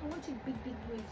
I want it big waist.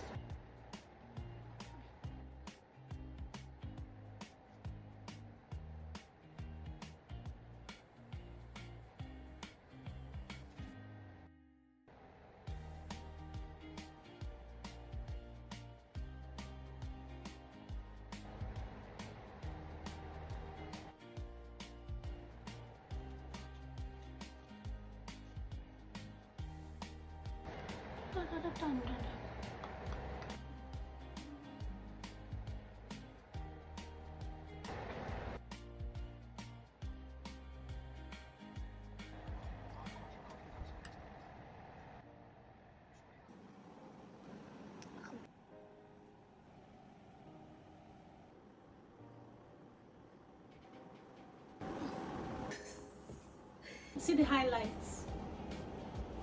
See the highlights.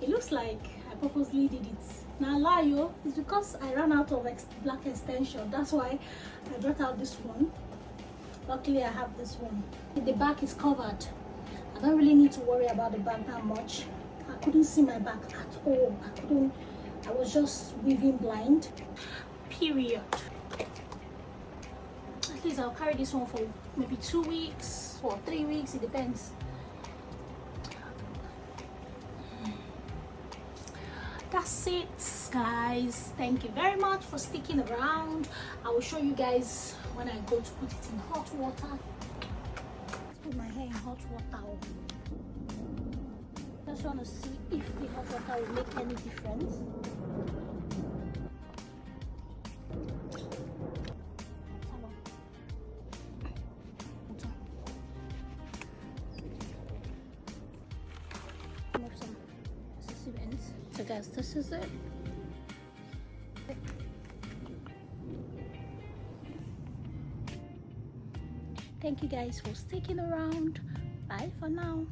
It looks like I purposely did it. Now lie yo, it's because I ran out of black extension. That's why I brought out this one. Luckily I have this one. The back is covered. I don't really need to worry about the back that much. I couldn't see my back at all. I was just weaving blind. Period. At least I'll carry this one for maybe 2 weeks or 3 weeks, it depends. That's it, guys. Thank you very much for sticking around. I will show you guys when I go to put it in hot water. Let's put my hair in hot water. Just want to see if the hot water will make any difference. So guys, this is it. Thank you guys for sticking around. Bye for now.